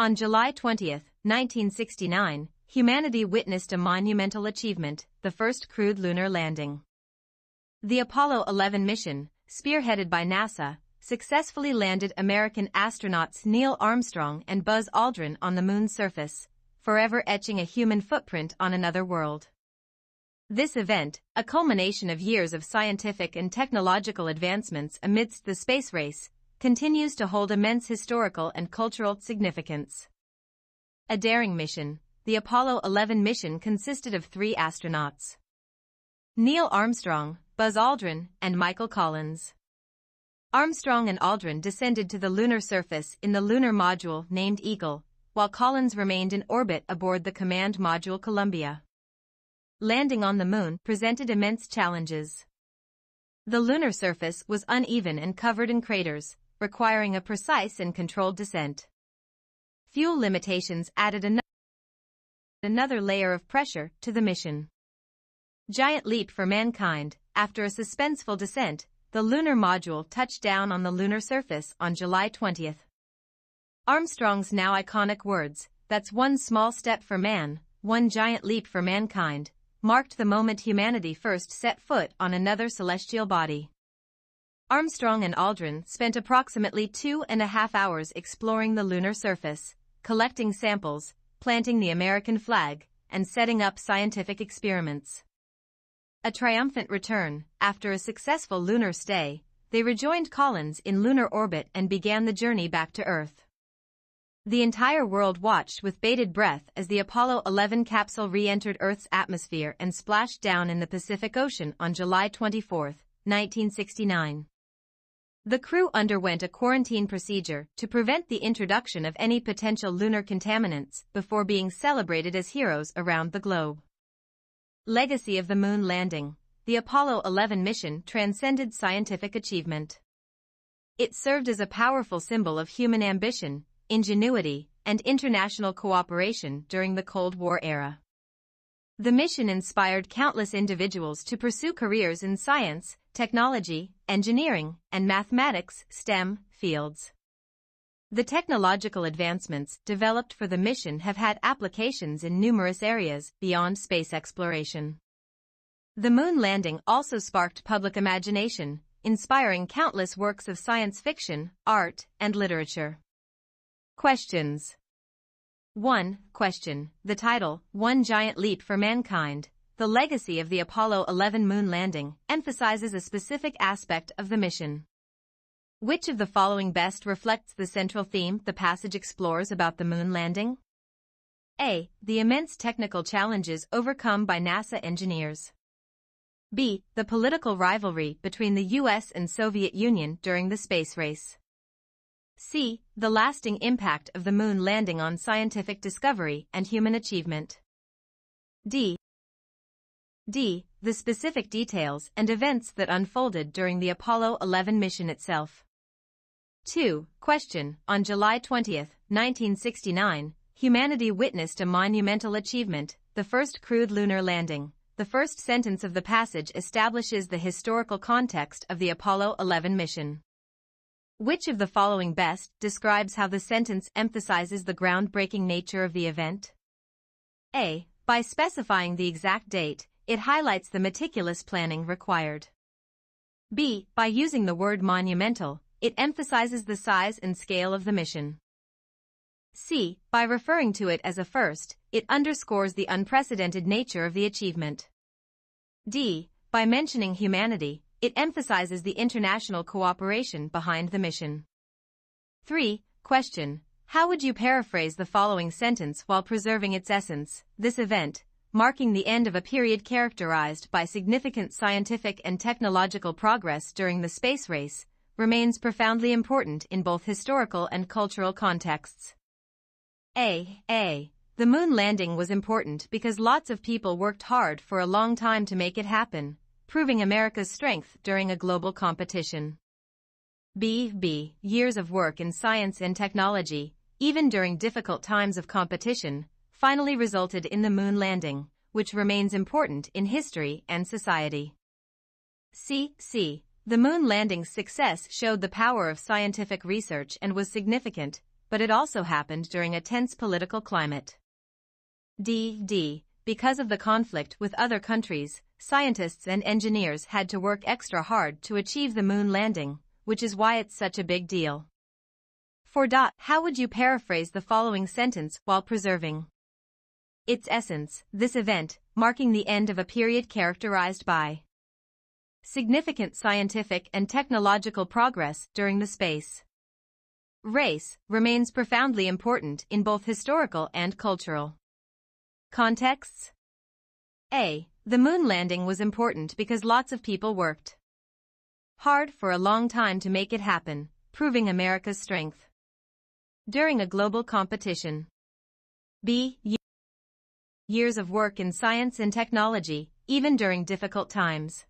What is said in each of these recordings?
On July 20, 1969, humanity witnessed a monumental achievement, the first crewed lunar landing. The Apollo 11 mission, spearheaded by NASA, successfully landed American astronauts Neil Armstrong and Buzz Aldrin on the moon's surface, forever etching a human footprint on another world. This event, a culmination of years of scientific and technological advancements amidst the space race, continues to hold immense historical and cultural significance. A daring mission, the Apollo 11 mission consisted of 3 astronauts: Neil Armstrong, Buzz Aldrin, and Michael Collins. Armstrong and Aldrin descended to the lunar surface in the lunar module named Eagle, while Collins remained in orbit aboard the command module Columbia. Landing on the moon presented immense challenges. The lunar surface was uneven and covered in craters, requiring a precise and controlled descent. Fuel limitations added another layer of pressure to the mission. Giant leap for mankind. After a suspenseful descent, the lunar module touched down on the lunar surface on July 20. Armstrong's now iconic words, "That's one small step for man, one giant leap for mankind," marked the moment humanity first set foot on another celestial body. Armstrong and Aldrin spent approximately 2.5 hours exploring the lunar surface, collecting samples, planting the American flag, and setting up scientific experiments. A triumphant return. After a successful lunar stay, they rejoined Collins in lunar orbit and began the journey back to Earth. The entire world watched with bated breath as the Apollo 11 capsule re-entered Earth's atmosphere and splashed down in the Pacific Ocean on July 24, 1969. The crew underwent a quarantine procedure to prevent the introduction of any potential lunar contaminants before being celebrated as heroes around the globe. Legacy of the moon landing. The Apollo 11 mission transcended scientific achievement. It served as a powerful symbol of human ambition, ingenuity, and international cooperation during the Cold War era. The mission inspired countless individuals to pursue careers in science, technology, engineering, and mathematics (STEM) fields. The technological advancements developed for the mission have had applications in numerous areas beyond space exploration. The moon landing also sparked public imagination, inspiring countless works of science fiction, art, and literature. Questions. 1. Question. The title, "One Giant Leap for Mankind," the legacy of the Apollo 11 moon landing, emphasizes a specific aspect of the mission. Which of the following best reflects the central theme the passage explores about the moon landing? A. The immense technical challenges overcome by NASA engineers. B. The political rivalry between the U.S. and Soviet Union during the space race. C. The lasting impact of the moon landing on scientific discovery and human achievement. D. The specific details and events that unfolded during the Apollo 11 mission itself. 2. Question. On July 20, 1969, humanity witnessed a monumental achievement, the first crewed lunar landing. The first sentence of the passage establishes the historical context of the Apollo 11 mission. Which of the following best describes how the sentence emphasizes the groundbreaking nature of the event? A. By specifying the exact date, it highlights the meticulous planning required. B. By using the word monumental, it emphasizes the size and scale of the mission. C. By referring to it as a first, it underscores the unprecedented nature of the achievement. D. By mentioning humanity, it emphasizes the international cooperation behind the mission. 3. Question. How would you paraphrase the following sentence while preserving its essence? This event, marking the end of a period characterized by significant scientific and technological progress during the space race, remains profoundly important in both historical and cultural contexts. A. The moon landing was important because lots of people worked hard for a long time to make it happen, proving America's strength during a global competition. B. Years of work in science and technology, even during difficult times of competition, finally resulted in the moon landing, which remains important in history and society. C. The moon landing's success showed the power of scientific research and was significant, but it also happened during a tense political climate. D. Because of the conflict with other countries, scientists and engineers had to work extra hard to achieve the moon landing, which is why it's such a big deal. 4. How would you paraphrase the following sentence while preserving its essence? This event, marking the end of a period characterized by significant scientific and technological progress during the space race, remains profoundly important in both historical and cultural contexts. A. The moon landing was important because lots of people worked hard for a long time to make it happen, proving America's strength during a global competition. B. Years of work in science and technology, even during difficult times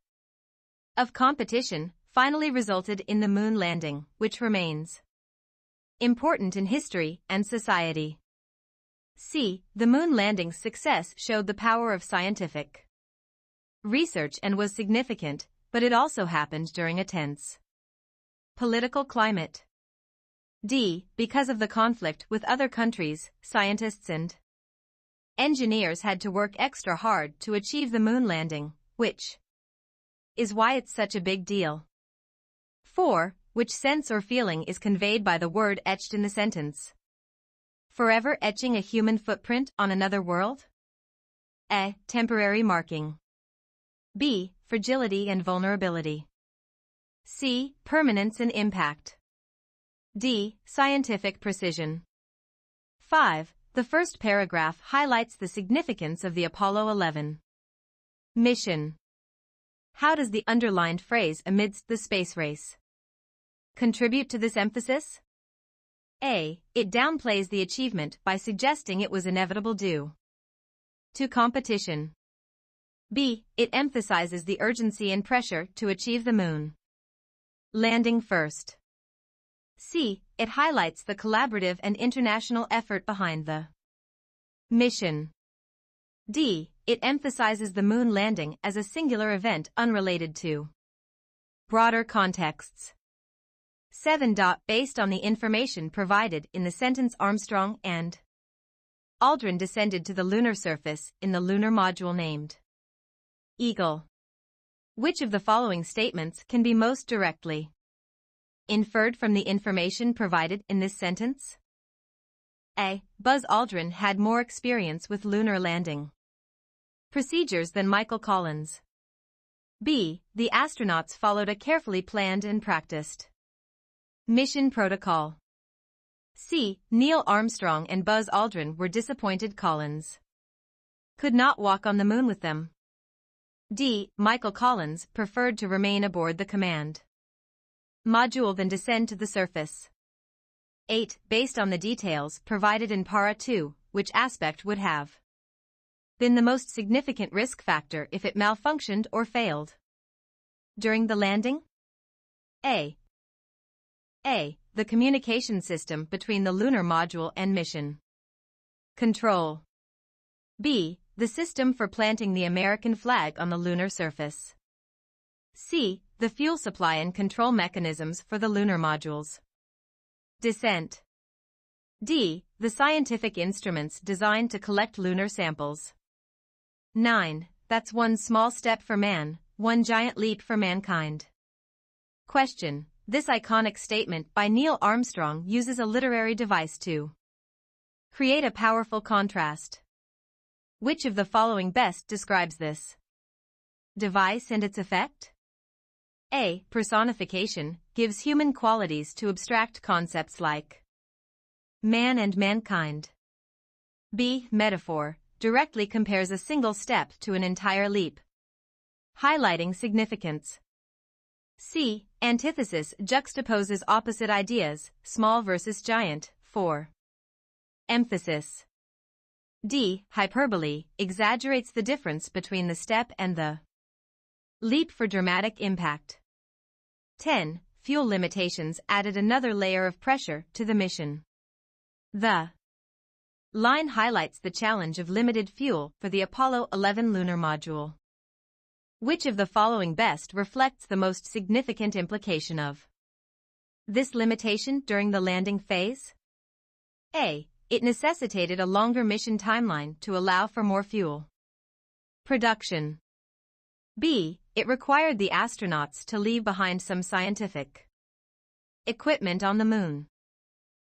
of competition, finally resulted in the moon landing, which remains important in history and society. C. The moon landing's success showed the power of scientific research and was significant, but it also happened during a tense political climate. D. Because of the conflict with other countries, scientists and engineers had to work extra hard to achieve the moon landing, which is why it's such a big deal. 4. Which sense or feeling is conveyed by the word etched in the sentence? Forever etching a human footprint on another world? A. Temporary marking. B. Fragility and vulnerability. C. Permanence and impact. D. Scientific precision. 5. The first paragraph highlights the significance of the Apollo 11 mission. How does the underlined phrase "amidst the space race" contribute to this emphasis? A. It downplays the achievement by suggesting it was inevitable due to competition. B. It emphasizes the urgency and pressure to achieve the moon landing first. C. It highlights the collaborative and international effort behind the mission. D. It emphasizes the moon landing as a singular event unrelated to broader contexts. 7. Based on the information provided in the sentence, Armstrong and Aldrin descended to the lunar surface in the lunar module named Eagle. Which of the following statements can be most directly inferred from the information provided in this sentence? A. Buzz Aldrin had more experience with lunar landing procedures than Michael Collins. B. The astronauts followed a carefully planned and practiced mission protocol. C. Neil Armstrong and Buzz Aldrin were disappointed Collins could not walk on the moon with them. D. Michael Collins preferred to remain aboard the command module than descend to the surface. 8. Based on the details provided in Para 2, which aspect would have been the most significant risk factor if it malfunctioned or failed during the landing? A. The communication system between the lunar module and mission control. B. The system for planting the American flag on the lunar surface. C. The fuel supply and control mechanisms for the lunar module's descent. D. The scientific instruments designed to collect lunar samples. 9. That's one small step for man, one giant leap for mankind. Question. This iconic statement by Neil Armstrong uses a literary device to create a powerful contrast. Which of the following best describes this device and its effect? A. Personification gives human qualities to abstract concepts like man and mankind. B. Metaphor directly compares a single step to an entire leap, highlighting significance. C. Antithesis juxtaposes opposite ideas, small versus giant. 4. Emphasis. D. Hyperbole exaggerates the difference between the step and the leap for dramatic impact. 10. Fuel limitations added another layer of pressure to the mission. The line highlights the challenge of limited fuel for the Apollo 11 lunar module. Which of the following best reflects the most significant implication of this limitation during the landing phase? A. It necessitated a longer mission timeline to allow for more fuel production. B. It required the astronauts to leave behind some scientific equipment on the moon.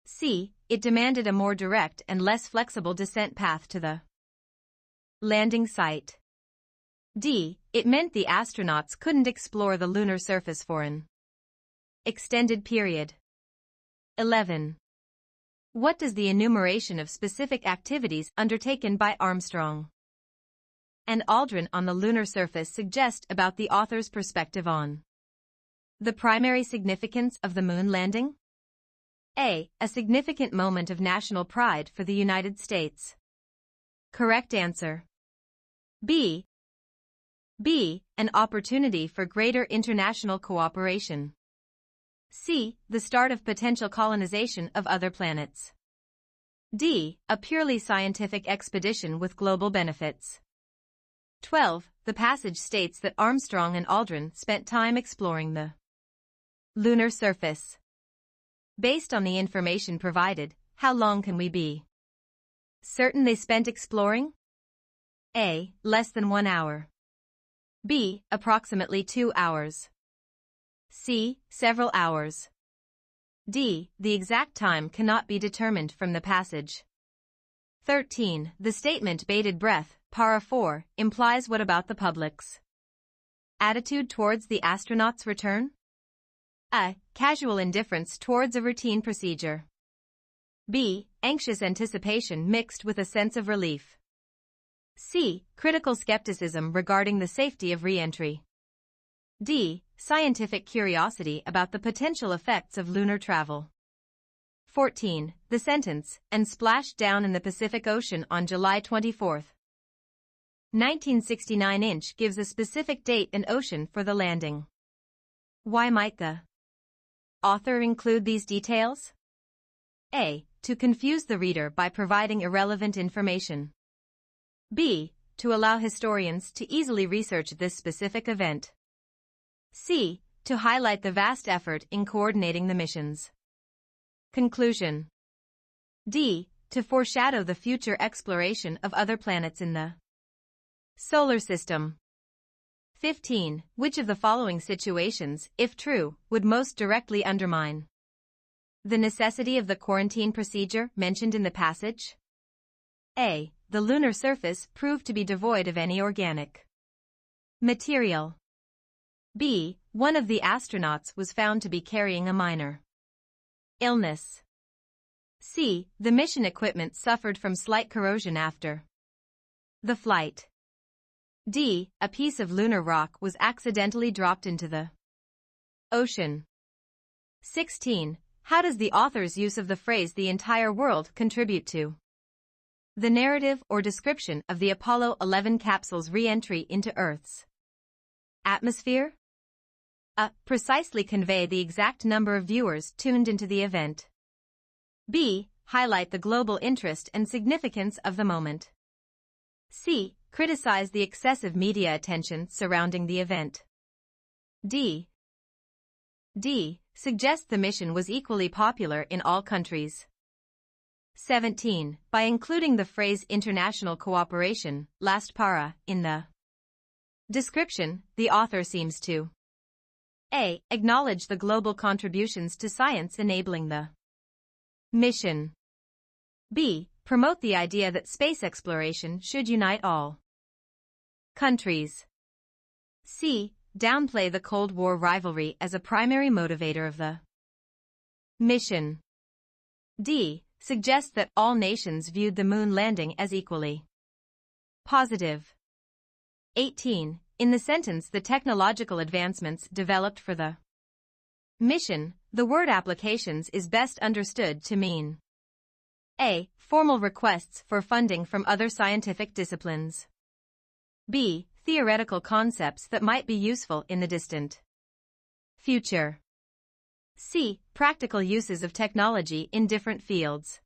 C. It demanded a more direct and less flexible descent path to the landing site. D. It meant the astronauts couldn't explore the lunar surface for an extended period. 11. What does the enumeration of specific activities undertaken by Armstrong and Aldrin on the lunar surface suggest about the author's perspective on the primary significance of the moon landing? A. A significant moment of national pride for the United States. Correct answer. B. An opportunity for greater international cooperation. C. The start of potential colonization of other planets. D. A purely scientific expedition with global benefits. 12. The passage states that Armstrong and Aldrin spent time exploring the lunar surface. Based on the information provided, how long can we be certain they spent exploring? A. Less than 1 hour. B. Approximately 2 hours. C. Several hours. D. The exact time cannot be determined from the passage. 13. The statement bated breath, para 4, implies what about the public's attitude towards the astronauts' return? A. Casual indifference towards a routine procedure. B. Anxious anticipation mixed with a sense of relief. C. Critical skepticism regarding the safety of re-entry. D. Scientific curiosity about the potential effects of lunar travel. 14. The sentence, and splashed down in the Pacific Ocean on July 24, 1969 gives a specific date and ocean for the landing. Why might the author include these details? A. To confuse the reader by providing irrelevant information. B. To allow historians to easily research this specific event. C. To highlight the vast effort in coordinating the missions. Conclusion. D. To foreshadow the future exploration of other planets in the solar system. 15. Which of the following situations, if true, would most directly undermine the necessity of the quarantine procedure mentioned in the passage? A. The lunar surface proved to be devoid of any organic material. B. One of the astronauts was found to be carrying a minor illness. C. The mission equipment suffered from slight corrosion after the flight. D. A piece of lunar rock was accidentally dropped into the ocean. 16. How does the author's use of the phrase "the entire world" contribute to the narrative or description of the Apollo 11 capsule's re-entry into Earth's atmosphere? A. Precisely convey the exact number of viewers tuned into the event. B. Highlight the global interest and significance of the moment. C. Criticize the excessive media attention surrounding the event. D. Suggest the mission was equally popular in all countries. 17. By including the phrase international cooperation, last para, in the description, the author seems to A. Acknowledge the global contributions to science enabling the mission. B. Promote the idea that space exploration should unite all countries. C. Downplay the Cold War rivalry as a primary motivator of the mission. D. Suggest that all nations viewed the moon landing as equally positive. 18. In the sentence "the technological advancements developed for the mission," the word "applications" is best understood to mean A. Formal requests for funding from other scientific disciplines. B. Theoretical concepts that might be useful in the distant future. C. Practical uses of technology in different fields.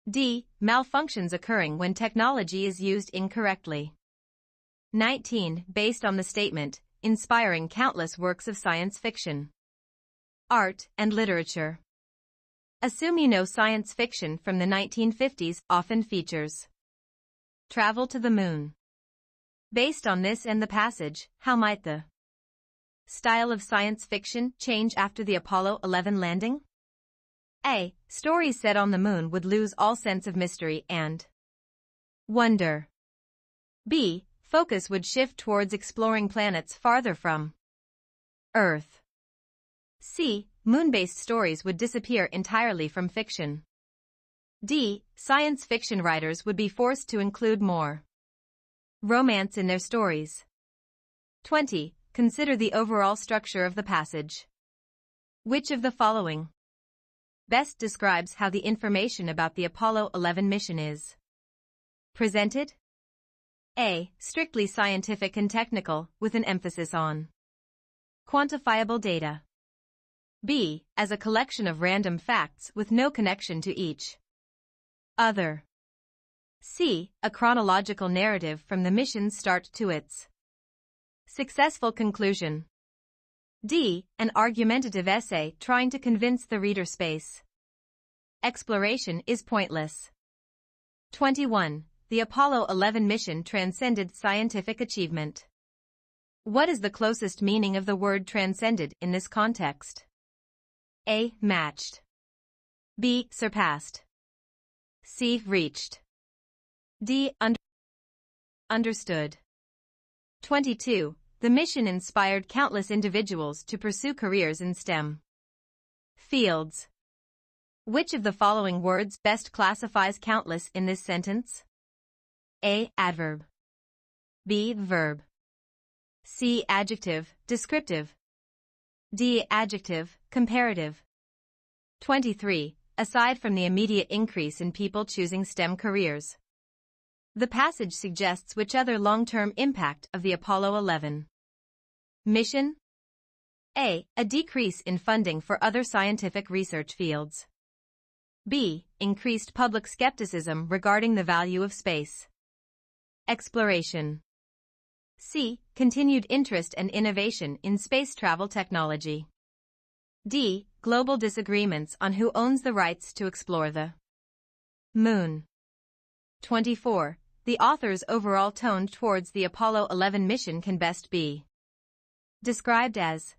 D. Malfunctions occurring when technology is used incorrectly. 19. Based on the statement, inspiring countless works of science fiction, art, and literature. Assume you know science fiction from the 1950s often features travel to the moon. Based on this and the passage, how might the style of science fiction change after the Apollo 11 landing? A. Stories set on the moon would lose all sense of mystery and wonder. B. Focus would shift towards exploring planets farther from Earth. C. Moon-based stories would disappear entirely from fiction. D. Science fiction writers would be forced to include more romance in their stories. 20. Consider the overall structure of the passage. Which of the following best describes how the information about the Apollo 11 mission is presented? A. Strictly scientific and technical, with an emphasis on quantifiable data. B. As a collection of random facts with no connection to each other. C. A chronological narrative from the mission's start to its successful conclusion. D. An argumentative essay trying to convince the reader space exploration is pointless. 21. The Apollo 11 mission transcended scientific achievement. What is the closest meaning of the word transcended in this context? A. Matched. B. Surpassed. C. Reached. D. Understood. 22. The mission inspired countless individuals to pursue careers in STEM fields. Which of the following words best classifies countless in this sentence? A. Adverb. B. Verb. C. Adjective, descriptive. D. Adjective, comparative. 23. Aside from the immediate increase in people choosing STEM careers, the passage suggests which other long-term impact of the Apollo 11 mission? A. A decrease in funding for other scientific research fields. B. Increased public skepticism regarding the value of space exploration. C. Continued interest and innovation in space travel technology. D. Global disagreements on who owns the rights to explore the moon. 24. The author's overall tone towards the Apollo 11 mission can best be described as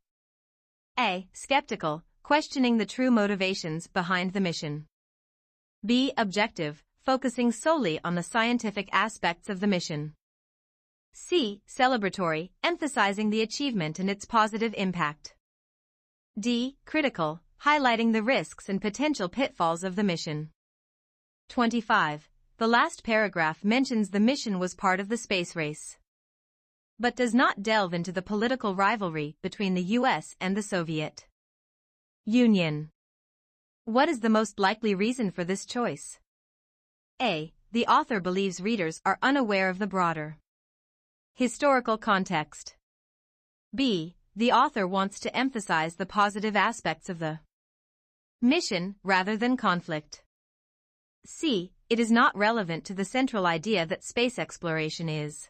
A. Skeptical, questioning the true motivations behind the mission. B. Objective, focusing solely on the scientific aspects of the mission. C. Celebratory, emphasizing the achievement and its positive impact. D. Critical, highlighting the risks and potential pitfalls of the mission. 25. The last paragraph mentions the mission was part of the space race, but does not delve into the political rivalry between the US and the Soviet Union. What is the most likely reason for this choice? A. The author believes readers are unaware of the broader historical context. B. The author wants to emphasize the positive aspects of the mission rather than conflict. C. It is not relevant to the central idea that space exploration is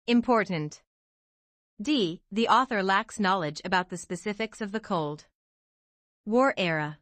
important. D. The author lacks knowledge about the specifics of the Cold War era.